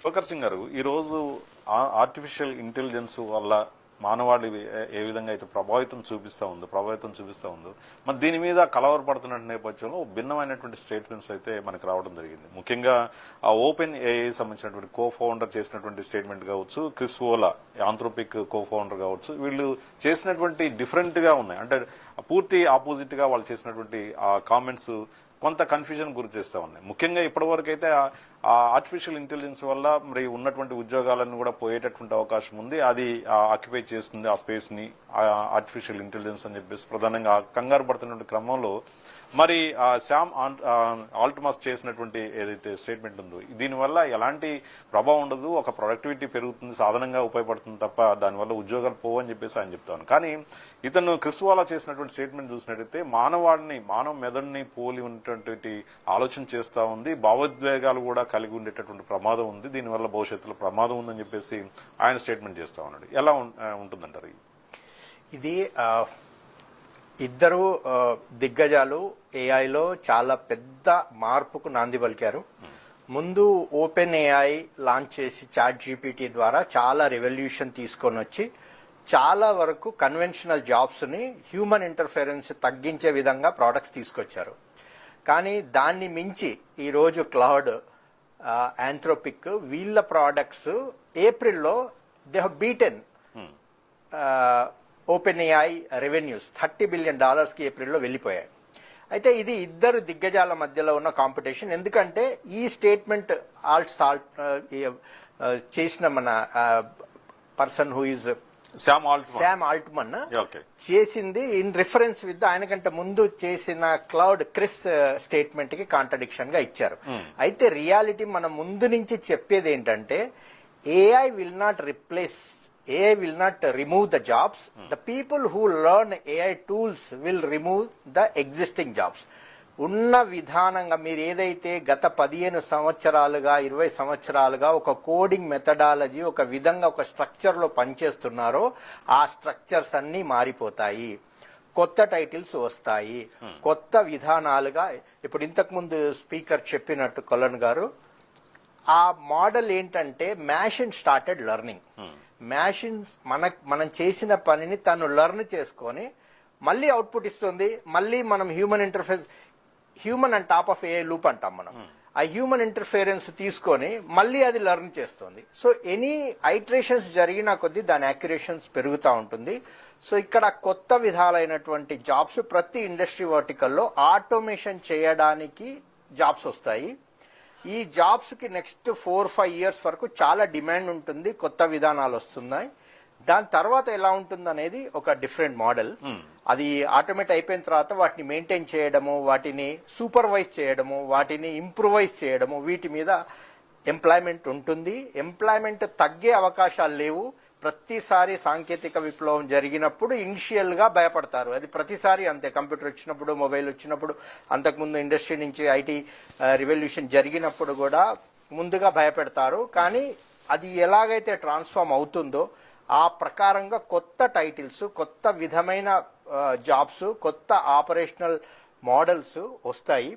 శోకర్ సింగ్ గారు, ఈరోజు artificial intelligence వల్ల మానవాళి ఏ విధంగా అయితే ప్రభావితం చూపిస్తూ ఉందో మరి దీని మీద కలవరపడుతున్న నేపథ్యంలో భిన్నమైనటువంటి స్టేట్మెంట్స్ అయితే మనకు రావడం జరిగింది. ముఖ్యంగా ఆ ఓపెన్ ఏఐ సంబంధించినటువంటి కో-ఫౌండర్ చేసినటువంటి స్టేట్మెంట్ కావచ్చు, క్రిస్ వోలా ఆంథ్రోపిక్ కో-ఫౌండర్ కావచ్చు, వీళ్ళు చేసినటువంటి డిఫరెంట్ గా ఉన్నాయి. అంటే పూర్తి ఆపోజిట్ గా వాళ్ళు చేసినటువంటి ఆ కామెంట్స్ కొంత కన్ఫ్యూజన్ గురి చేస్తూ ఉన్నాయి. ముఖ్యంగా ఇప్పటివరకు అయితే ఆర్టిఫిషియల్ ఇంటెలిజెన్స్ వల్ల మరి ఉన్నటువంటి ఉద్యోగాలను కూడా పోయేటటువంటి అవకాశం ఉంది. అది ఆక్యుపై చేస్తుంది ఆ స్పేస్ ని ఆర్టిఫిషియల్ ఇంటెలిజెన్స్ అని చెప్పేసి ప్రధానంగా కంగారు పడుతున్న క్రమంలో మరి శామ్ ఆల్ట్మాస్ చేసినటువంటి ఏదైతే స్టేట్మెంట్ ఉందో దీనివల్ల ఎలాంటి ప్రభావం ఉండదు, ఒక ప్రొడక్టివిటీ పెరుగుతుంది, సాధనంగా ఉపయోగపడుతుంది తప్ప దానివల్ల ఉద్యోగాలు పోవని చెప్పేసి ఆయన చెప్తాను. కానీ ఇతను క్రిస్ వాలా చేసినటువంటి స్టేట్మెంట్ చూసినట్టయితే మానవ మెదడుని పోలి ఉన్నటువంటి ఆలోచన చేస్తూ ఉంది, భావోద్వేగాలు కూడా కలిగి ఉండేటటువంటి ప్రమాదం ఉంది, దీనివల్ల భవిష్యత్తులో ప్రమాదం ఉందని చెప్పేసి ఆయన స్టేట్మెంట్ చేస్తా ఉన్నాడు. ఎలా ఉంటుందంటారు ఇది? ఇద్దరు దిగ్గజాలు ఏఐలో చాలా పెద్ద మార్పుకు నాంది పలికారు. ముందు ఓపెన్ ఏఐ లాంచ్ చేసి చాట్ జీపీటీ ద్వారా చాలా రెవల్యూషన్ తీసుకొని వచ్చి చాలా వరకు కన్వెన్షనల్ జాబ్స్ ని హ్యూమన్ ఇంటర్ఫరెన్స్ తగ్గించే విధంగా ప్రోడక్ట్స్ తీసుకొచ్చారు. కానీ దాన్ని మించి ఈరోజు క్లౌడ్, ఆంథ్రోపిక్ వీళ్ళ ప్రోడక్ట్స్ ఏప్రిల్లో they have beaten open AI revenues $30 billion కి ఏప్రిల్లో వెళ్ళిపోయాయి. అయితే ఇది ఇద్దరు దిగ్గజాల మధ్యలో ఉన్న కాంపిటీషన్. ఎందుకంటే ఈ స్టేట్మెంట్ చేసిన మన person who is Sam Altman చేసింది ఇన్ రిఫరెన్స్ విత్ ఆయనకంటే ముందు చేసిన క్లౌడ్ క్రిస్ స్టేట్మెంట్ కి కాంట్రడిక్షన్ గా ఇచ్చారు. అయితే రియాలిటీ మనం ముందు నుంచి చెప్పేది ఏంటంటే AI will not remove the jobs. The people who learn AI tools will remove the existing jobs. ఉన్న విధానంగా మీరు ఏదైతే గత 15 సంవత్సరాలుగా 20 సంవత్సరాలుగా ఒక కోడింగ్ మెథడాలజీ ఒక విధంగా ఒక స్ట్రక్చర్ లో పనిచేస్తున్నారో ఆ స్ట్రక్చర్స్ అన్ని మారిపోతాయి, కొత్త టైటిల్స్ వస్తాయి, కొత్త విధానాలుగా. ఇప్పుడు ఇంతకు ముందు స్పీకర్ చెప్పినట్టు కొలన్ గారు, ఆ మోడల్ ఏంటంటే మ్యాషిన్ స్టార్టెడ్ లెర్నింగ్. మ్యాషిన్స్ మనం చేసిన పనిని తను లెర్న్ చేసుకొని మళ్ళీ అవుట్పుట్ ఇస్తుంది. మళ్ళీ మనం human and top of A loop అంటాం మనం. ఆ హ్యూమన్ ఇంటర్ఫిరెన్స్ తీసుకొని మళ్ళీ అది లెర్న్ చేస్తుంది. సో ఎనీ ఐటరేషన్స్ జరిగిన కొద్దీ దాని యాక్యురేషన్స్ పెరుగుతూ ఉంటుంది. సో ఇక్కడ కొత్త విధాలైనటువంటి జాబ్స్ ప్రతి ఇండస్ట్రీ వర్టికల్లో ఆటోమేషన్ చేయడానికి జాబ్స్ వస్తాయి. ఈ జాబ్స్ కి నెక్స్ట్ 4-5 ఇయర్స్ వరకు చాలా డిమాండ్ ఉంటుంది, కొత్త విధానాలు వస్తున్నాయి. దాని తర్వాత ఎలా ఉంటుంది అనేది ఒక డిఫరెంట్ మోడల్. అది ఆటోమేట్ అయిపోయిన తర్వాత వాటిని మెయింటైన్ చేయడము, వాటిని సూపర్వైజ్ చేయడము, వాటిని ఇంప్రూవైజ్ చేయడము, వీటి మీద ఎంప్లాయ్మెంట్ ఉంటుంది. ఎంప్లాయ్మెంట్ తగ్గే అవకాశాలు లేవు. ప్రతిసారి సాంకేతిక విప్లవం జరిగినప్పుడు ఇనిషియల్ గా భయపడతారు. అది ప్రతిసారి అంతే. కంప్యూటర్ వచ్చినప్పుడు, మొబైల్ వచ్చినప్పుడు, అంతకుముందు ఇండస్ట్రీ నుంచి ఐటీ రివల్యూషన్ జరిగినప్పుడు కూడా ముందుగా భయపెడతారు. కానీ అది ఎలాగైతే ట్రాన్స్ఫార్మ్ అవుతుందో ఆ ప్రకారంగా కొత్త టైటిల్స్, కొత్త విధమైన జాబ్స్, కొత్త ఆపరేషనల్ మోడల్స్ వస్తాయి.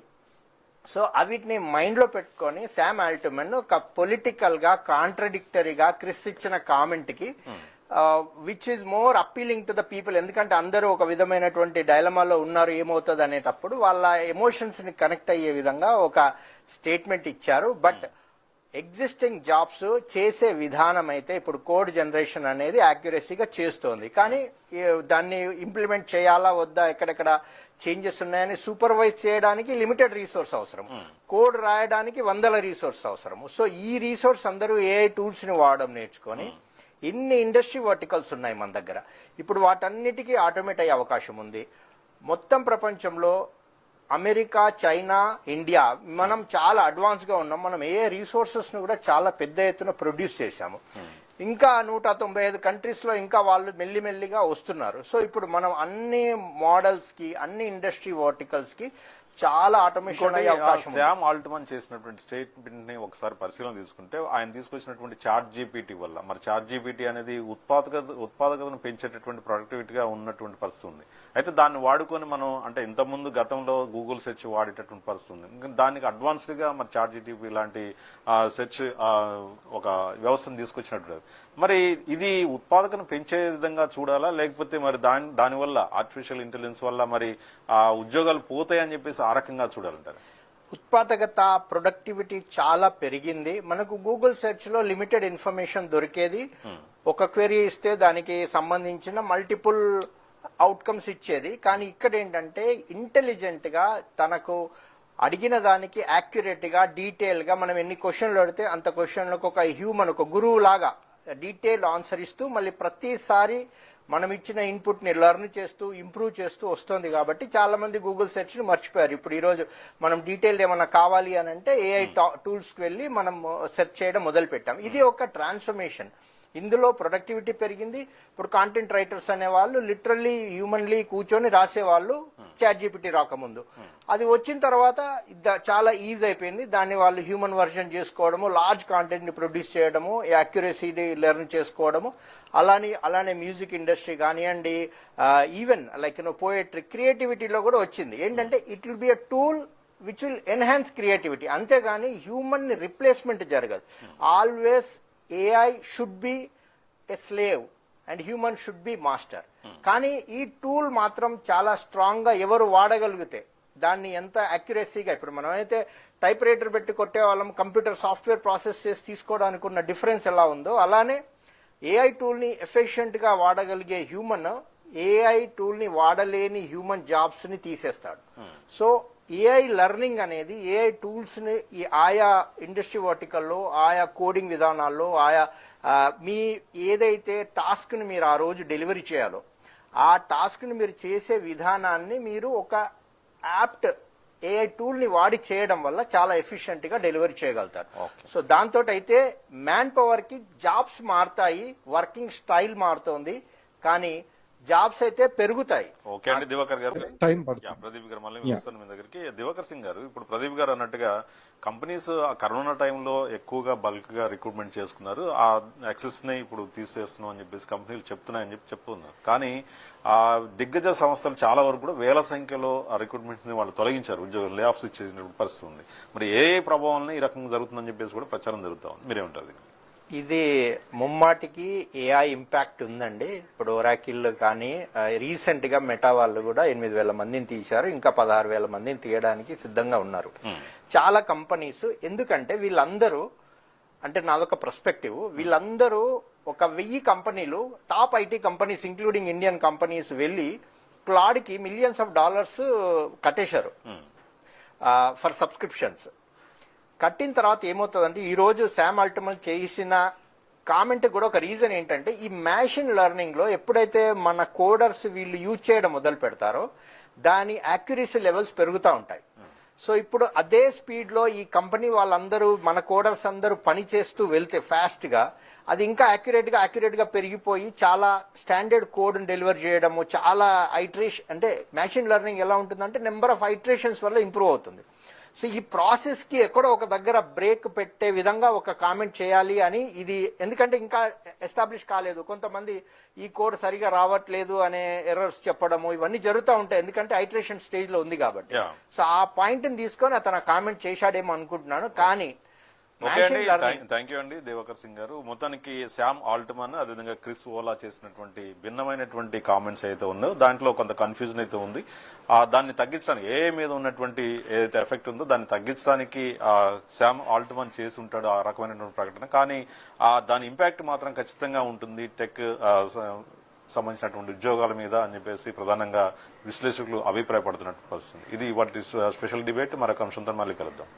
సో అవిటిని మైండ్ లో పెట్టుకొని శామ్ ఆల్ట్మన్ ఒక పొలిటికల్ గా కాంట్రడిక్టరీగా క్రిస్ ఇచ్చిన కామెంట్ కి which is more appealing to the people. ఎందుకంటే అందరూ ఒక విధమైనటువంటి డైలమాలో ఉన్నారు, ఏమవుతుంది అనేటప్పుడు వాళ్ళ ఎమోషన్స్ ని కనెక్ట్ అయ్యే విధంగా ఒక స్టేట్మెంట్ ఇచ్చారు. బట్ ఎగ్జిస్టింగ్ జాబ్స్ చేసే విధానం అయితే ఇప్పుడు కోడ్ జనరేషన్ అనేది యాక్యురసీగా చేస్తోంది. కానీ దాన్ని ఇంప్లిమెంట్ చేయాలా వద్దా, ఎక్కడెక్కడ చేంజెస్ ఉన్నాయని సూపర్వైజ్ చేయడానికి లిమిటెడ్ రీసోర్స్ అవసరం, కోడ్ రాయడానికి 100 రీసోర్స్ అవసరం. సో ఈ రీసోర్స్ అందరూ ఏఐ టూల్స్ ని వాడడం నేర్చుకొని ఇన్ని ఇండస్ట్రీ వర్టికల్స్ ఉన్నాయి మన దగ్గర. ఇప్పుడు వాటన్నిటికీ ఆటోమేట్ అయ్యే అవకాశం ఉంది. మొత్తం ప్రపంచంలో అమెరికా, చైనా, ఇండియా మనం చాలా అడ్వాన్స్ గా ఉన్నాం. మనం ఏ రిసోర్సెస్ ను కూడా చాలా పెద్ద ఎత్తున ప్రొడ్యూస్ చేశాము. ఇంకా 195 కంట్రీస్ లో ఇంకా వాళ్ళు మెల్లిమెల్లిగా వస్తున్నారు. సో ఇప్పుడు మనం అన్ని మోడల్స్ కి, అన్ని ఇండస్ట్రీ వర్టికల్స్ కి చాలా ఆటోమేషన్ అయ్యే అవకాశం ఉంది. శామ్ ఆల్ట్మన్ చేసినటువంటి స్టేట్మెంట్ ని ఒకసారి పరిశీలన తీసుకుంటే ఆయన తీసుకొచ్చినటువంటి చాట్ జీపీటీ వల్ల మరి చాట్ జీపీటీ అనేది ఉత్పాదకతను పెంచేటటువంటి ప్రొడక్టివిటీగా ఉన్నటువంటి పరిస్థితి ఉంది. అయితే దాన్ని వాడుకొని మనం అంటే ఇంతకుముందు గతంలో గూగుల్ సెర్చ్ వాడేటటువంటి పరిస్థితి ఉంది. ఇంకా దానికి అడ్వాన్స్డ్ గా మరి చాట్ జీపీటీ లాంటి సెర్చ్ ఒక వ్యవస్థను తీసుకొచ్చినట్టు మరి ఇది ఉత్పాదకను పెంచే విధంగా చూడాలా, లేకపోతే మరి దానివల్ల ఆర్టిఫిషియల్ ఇంటెలిజెన్స్ వల్ల మరి ఆ ఉద్యోగాలు పోతాయని చెప్పేసి ఆ రకంగా చూడాలంటారు? ఉత్పాదకత ప్రొడక్టివిటీ చాలా పెరిగింది. మనకు గూగుల్ సెర్చ్ లో లిమిటెడ్ ఇన్ఫర్మేషన్ దొరికేది. ఒక క్వెరీ ఇస్తే దానికి సంబంధించిన మల్టిపుల్ అవుట్కమ్స్ ఇచ్చేది. కానీ ఇక్కడ ఏంటంటే ఇంటెలిజెంట్ గా తనకు అడిగిన దానికి యాక్యురేట్ గా డీటెయిల్ గా మనం ఎన్ని క్వశ్చన్లు అడిగితే అంత క్వశ్చన్లకు ఒక హ్యూమన్ ఒక గురువు లాగా డీటెయిల్ ఆన్సర్ ఇస్తూ మళ్ళీ ప్రతిసారి మనం ఇచ్చిన ఇన్పుట్ ని లెర్న్ చేస్తూ ఇంప్రూవ్ చేస్తూ వస్తుంది. కాబట్టి చాలా మంది గూగుల్ సెర్చ్ ని మర్చిపోయారు. ఇప్పుడు ఈ రోజు మనం డీటెయిల్ ఏమన్నా కావాలి అని అంటే ఏఐ టూల్స్ కి వెళ్ళి మనం సెర్చ్ చేయడం మొదలు పెట్టాం. ఇది ఒక ట్రాన్స్ఫర్మేషన్. ఇందులో ప్రొడక్టివిటీ పెరిగింది. ఇప్పుడు కాంటెంట్ రైటర్స్ అనే వాళ్ళు లిటరల్లీ హ్యూమన్లీ కూర్చొని రాసేవాళ్ళు చాట్ జీపీటీ రాకముందు. అది వచ్చిన తర్వాత చాలా ఈజీ అయిపోయింది. దాన్ని వాళ్ళు హ్యూమన్ వర్షన్ చేసుకోవడము, లార్జ్ కాంటెంట్ ని ప్రొడ్యూస్ చేయడము, యాక్యురసీని లెర్న్ చేసుకోవడము. అలానే మ్యూజిక్ ఇండస్ట్రీ కానివ్వండి, ఈవెన్ లైక్ పోయట్రీ క్రియేటివిటీలో కూడా వచ్చింది. ఏంటంటే it will be a tool which will enhance creativity. అంతేగాని హ్యూమన్ రిప్లేస్మెంట్ జరగదు. Always AI should be a slave and human should be master. కానీ ఈ టూల్ మాత్రం చాలా స్ట్రాంగ్ గా ఎవరు వాడగలిగితే దాన్ని ఎంత అక్యురసీగా, ఇప్పుడు మనం అయితే టైప్ రైటర్ పెట్టి కొట్టే వాళ్ళం కంప్యూటర్ సాఫ్ట్వేర్ ప్రాసెస్ చేసి తీసుకోవడానికి ఉన్న డిఫరెన్స్ ఎలా ఉందో అలానే ఏఐ టూల్ ని ఎఫిషియెంట్ గా వాడగలిగే హ్యూమన్ ఏఐ టూల్ ని వాడలేని హ్యూమన్ జాబ్స్ ని తీసేస్తాడు. సో ఏఐ లెర్నింగ్ అనేది ఏఐ టూల్స్ ని ఆయా ఇండస్ట్రీ వర్టికల్లో, ఆయా కోడింగ్ విధానాల్లో, ఆయా మీ ఏదైతే టాస్క్ ని మీరు ఆ రోజు డెలివరీ చేయాలో ఆ టాస్క్ ని మీరు చేసే విధానాన్ని మీరు ఒక యాప్ట్ ఏఐ టూల్ ని వాడి చేయడం వల్ల చాలా ఎఫిషియెంట్ గా డెలివరీ చేయగలుగుతారు. సో దాంతో అయితే మ్యాన్ పవర్ కి జాబ్స్ మారుతాయి, వర్కింగ్ స్టైల్ మారుతోంది, కానీ జాబ్స్ అయితే పెరుగుతాయి. ఓకే అండి దివాకర్ గారు, ప్రదీప్ గారు మళ్ళీ వస్తాను మీ దగ్గరికి. దివాకర్ సింగ్ గారు, ఇప్పుడు ప్రదీప్ గారు అన్నట్టుగా కంపెనీస్ ఆ కరోనా టైంలో ఎక్కువగా బల్క్ గా రిక్రూట్మెంట్ చేసుకున్నారు. ఆ యాక్సెస్ ని ఇప్పుడు తీసేస్తున్నాం అని చెప్పేసి కంపెనీలు చెప్తున్నాయని చెప్పి చెప్తున్నారు. కానీ ఆ దిగ్గజ సంస్థలు చాలా వరకు కూడా వేల సంఖ్యలో ఆ రిక్రూట్మెంట్ ని వాళ్ళు తొలగించారు, ఉద్యోగులు లే ఆఫ్స్ ఇచ్చేసిన పరిస్థితి ఉంది. మరి ఏ ప్రభావం ఈ రకంగా జరుగుతుందని చెప్పేసి కూడా ప్రచారం జరుగుతా ఉంది, మీరేమంటారు? ఇది ముమ్మాటికి ఏఐ ఇంపాక్ట్ ఉందండి. ఇప్పుడు ఒరాకిల్ కానీ రీసెంట్ గా మెటా వాళ్ళు కూడా 8,000 మందిని తీశారు, ఇంకా 16,000 మందిని తీయడానికి సిద్ధంగా ఉన్నారు. చాలా కంపెనీస్, ఎందుకంటే వీళ్ళందరూ, అంటే నాదొక పర్స్పెక్టివ్, వీళ్ళందరూ ఒక 1000 కంపెనీలు top IT companies including Indian companies వెళ్ళి క్లాడ్ కి మిలియన్స్ ఆఫ్ డాలర్స్ కట్టేశారు ఫర్ సబ్స్క్రిప్షన్స్. కట్టిన తర్వాత ఏమవుతుందంటే ఈ రోజు శామ్ ఆల్ట్మన్ చేసిన కామెంట్ కూడా ఒక రీజన్ ఏంటంటే ఈ మ్యాషిన్ లెర్నింగ్ లో ఎప్పుడైతే మన కోడర్స్ వీళ్ళు యూజ్ చేయడం మొదలు పెడతారో దాని యాక్యురసీ లెవెల్స్ పెరుగుతూ ఉంటాయి. సో ఇప్పుడు అదే స్పీడ్ లో ఈ కంపెనీ వాళ్ళందరూ మన కోడర్స్ అందరూ పని చేస్తూ వెళ్తే ఫాస్ట్ గా అది ఇంకా యాక్యురేట్ గా పెరిగిపోయి చాలా స్టాండర్డ్ కోడ్ డెలివర్ చేయడము, చాలా ఐటరేషన్, అంటే మ్యాషిన్ లెర్నింగ్ ఎలా ఉంటుందంటే నెంబర్ ఆఫ్ ఐటరేషన్స్ వల్ల ఇంప్రూవ్ అవుతుంది. సో ఈ ప్రాసెస్ కి ఎక్కడో ఒక దగ్గర బ్రేక్ పెట్టే విధంగా ఒక కామెంట్ చేయాలి అని, ఇది ఎందుకంటే ఇంకా ఎస్టాబ్లిష్ కాలేదు, కొంతమంది ఈ కోడ్ సరిగా రావట్లేదు అనే ఎర్రర్స్ చెప్పడము ఇవన్నీ జరుగుతూ ఉంటాయి, ఎందుకంటే ఐటరేషన్ స్టేజ్ లో ఉంది కాబట్టి. సో ఆ పాయింట్ ని తీసుకొని అతను కామెంట్ చేశాడేమో అనుకుంటున్నాను. కానీ థ్యాంక్ యూ అండి దివాకర్ సింగ్ గారు. మొత్తానికి శామ్ ఆల్ట్మన్ అదేవిధంగా క్రిస్ ఓలా చేసినటువంటి భిన్నమైనటువంటి కామెంట్స్ అయితే ఉన్నాయో దాంట్లో కొంత కన్ఫ్యూజన్ అయితే ఉంది. దాన్ని తగ్గించడానికి ఏఐ మీద ఉన్నటువంటి ఏదైతే ఎఫెక్ట్ ఉందో దాన్ని తగ్గించడానికి శామ్ ఆల్ట్మన్ చేసి ఉంటాడు ఆ రకమైనటువంటి ప్రకటన. కానీ దాని ఇంపాక్ట్ మాత్రం ఖచ్చితంగా ఉంటుంది టెక్ సంబంధించినటువంటి ఉద్యోగాల మీద అని చెప్పేసి ప్రధానంగా విశ్లేషకులు అభిప్రాయపడుతున్నట్టు పరిస్థితి. ఇది వాటి స్పెషల్ డిబేట్. మరొక అంశంతో మళ్ళీ కలుద్దాం.